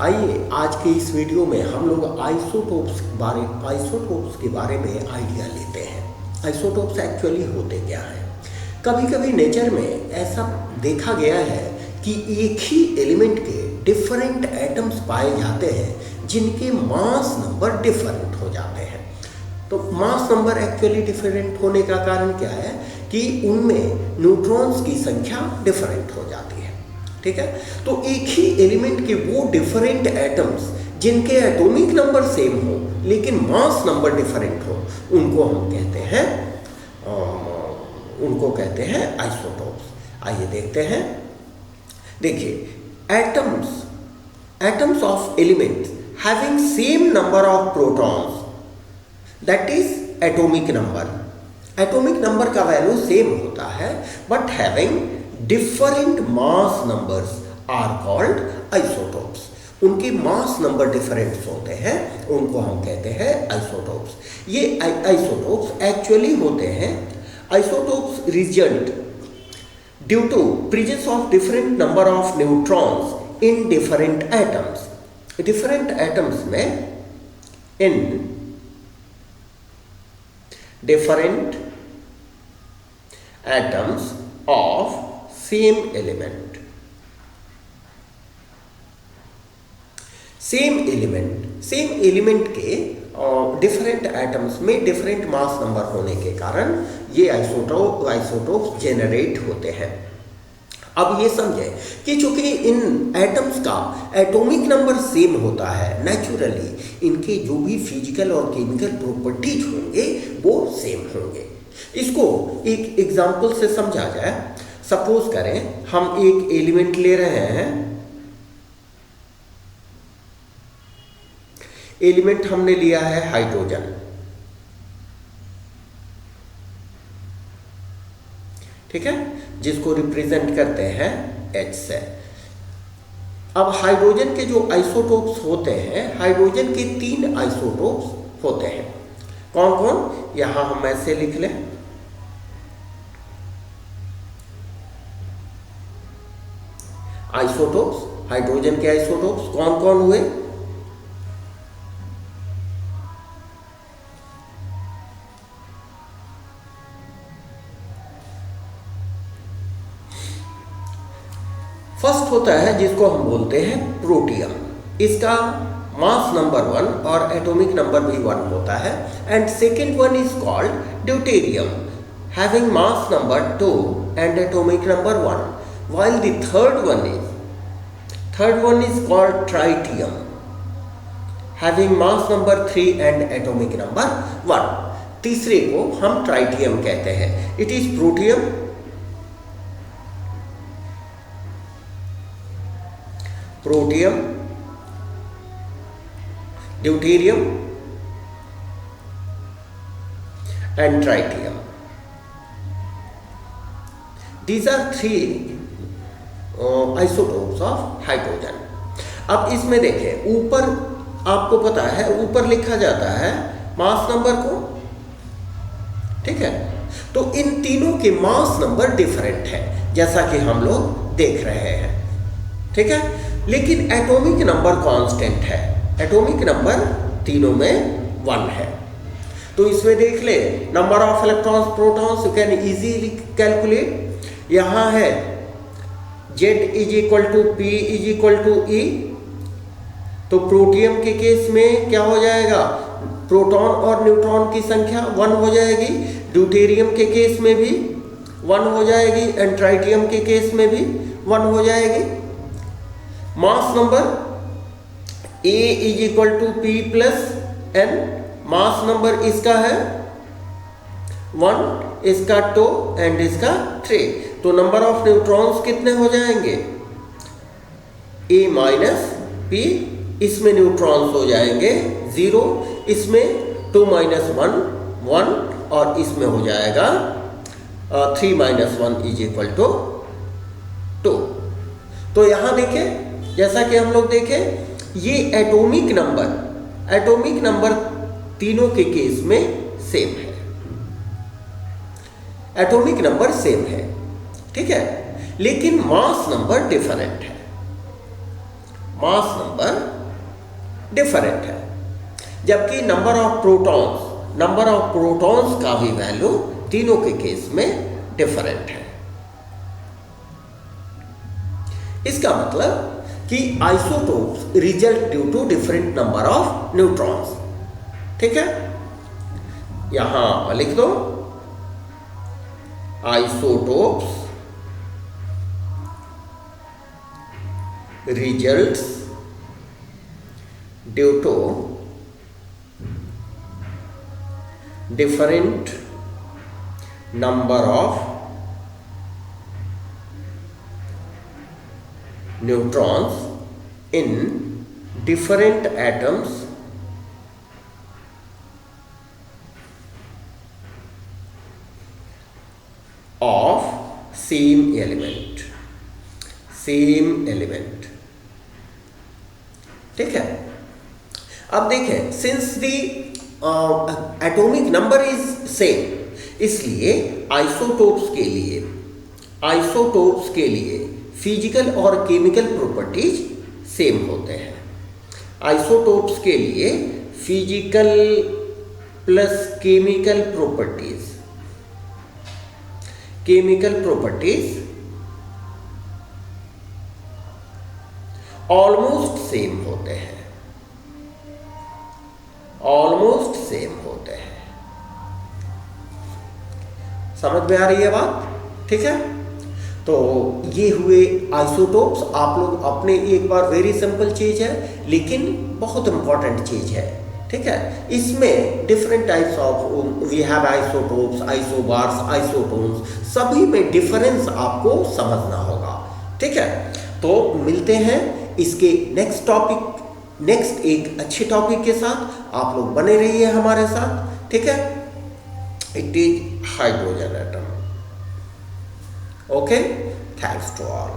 आइए आज के इस वीडियो में हम लोग आइसोटोप्स के बारे में आइडिया लेते हैं। आइसोटोप्स एक्चुअली होते क्या हैं? कभी कभी नेचर में ऐसा देखा गया है कि एक ही एलिमेंट के डिफरेंट एटम्स पाए जाते हैं जिनके मास नंबर डिफरेंट हो जाते हैं। तो मास नंबर एक्चुअली डिफरेंट होने का कारण क्या है कि उनमें न्यूट्रॉन्स की संख्या डिफरेंट हो जाती है। ठीक है, तो एक ही एलिमेंट के वो डिफरेंट एटम्स जिनके एटॉमिक नंबर सेम हो लेकिन मास नंबर डिफरेंट हो उनको हम कहते हैं आइसोटोप्स। आइए देखते हैं। देखिए, atoms of elements having same number of protons, that is atomic number. Atomic number का वैल्यू सेम होता है but having different mass numbers are called isotopes. उनके मास नंबर डिफरेंट होते हैं, उनको हम कहते हैं आइसोटोप्स। ये आइसोटोप्स एक्चुअली होते हैं, isotopes result due to presence of different number of neutrons in different atoms. Different atoms में in different atoms of same element के डिफरेंट एटम्स में डिफरेंट मास नंबर होने के कारण ये आइसोटोप्स जेनरेट होते हैं। अब ये समझें कि चूंकि इन एटम्स का एटॉमिक नंबर सेम होता है, नेचुरली इनके जो भी फिजिकल और केमिकल प्रॉपर्टीज होंगे वो सेम होंगे। इसको एक एग्जांपल से समझा जाए। सपोज करें हम एक एलिमेंट ले रहे हैं, एलिमेंट हमने लिया है हाइड्रोजन। ठीक है, जिसको रिप्रेजेंट करते हैं H से। अब हाइड्रोजन के जो आइसोटोप्स होते हैं, हाइड्रोजन के 3 आइसोटोप्स होते हैं। कौन कौन? यहां हम ऐसे लिख लें। आइसोटोप्स, हाइड्रोजन के आइसोटोप्स कौन कौन हुए? फर्स्ट होता है जिसको हम बोलते हैं प्रोटियम। इसका मास नंबर 1 और एटॉमिक नंबर भी 1 होता है। And second one is called deuterium, having mass number 2 and atomic number 1, while the third one is called tritium, having mass number 3 and atomic number 1। तीसरे को हम ट्राइटियम कहते हैं। It is protium, deuterium and tritium. These are 3 isotopes of hydrogen. अब इसमें देखें, ऊपर आपको पता है ऊपर लिखा जाता है मास नंबर को। ठीक है, तो इन तीनों के मास नंबर डिफरेंट है जैसा कि हम लोग देख रहे हैं। ठीक है, लेकिन एटॉमिक नंबर कांस्टेंट है। एटॉमिक नंबर तीनों में 1 है। तो इसमें देख ले, number of electrons protons you can easily calculate. यहां है Z is equal to P is equal to E। तो प्रोटियम के केस में क्या हो जाएगा? प्रोटॉन और न्यूट्रॉन की संख्या 1 हो जाएगी। ड्यूटेरियम के केस में भी 1 हो जाएगी एंड ट्राइटियम के केस में भी 1 हो जाएगी। Mass number A is equal to P plus N। Mass number इसका है 1, इसका 2 एंड इसका 3। तो नंबर ऑफ न्यूट्रॉन्स कितने हो जाएंगे? A minus P। इसमें न्यूट्रॉन्स हो जाएंगे 0, इसमें 2 माइनस 1 1 और इसमें हो जाएगा 3 माइनस 1 इज इक्वल टू 2। तो यहां देखें, जैसा कि हम लोग देखें, ये एटॉमिक नंबर तीनों के केस में सेम है। एटॉमिक नंबर सेम है, ठीक है, लेकिन मास नंबर डिफरेंट है। मास नंबर डिफरेंट है, जबकि नंबर ऑफ प्रोटॉन्स का भी वैल्यू तीनों के केस में डिफरेंट है। इसका मतलब कि isotopes result due to different number of neutrons. ठीक है, यहां लिख दो isotopes results due to different number of neutrons in different atoms of same element। ठीक है, अब देखें, since the atomic number is same, इसलिए आइसोटोप्स के लिए फिजिकल और केमिकल प्रॉपर्टीज सेम होते हैं। आइसोटोप्स के लिए physical plus chemical properties almost same होते हैं। समझ में आ रही है बात? ठीक है, तो ये हुए आइसोटोप्स। आप लोग अपने एक बार, वेरी सिंपल चीज है लेकिन बहुत इंपॉर्टेंट चीज है। ठीक है, इसमें different types of we have isotopes, isobars, isotones, सभी में डिफरेंस आपको समझना होगा। ठीक है, तो मिलते हैं इसके नेक्स्ट एक अच्छे टॉपिक के साथ। आप लोग बने रहिए हमारे साथ। ठीक है, it is hydrogen atom. Okay, thanks to all.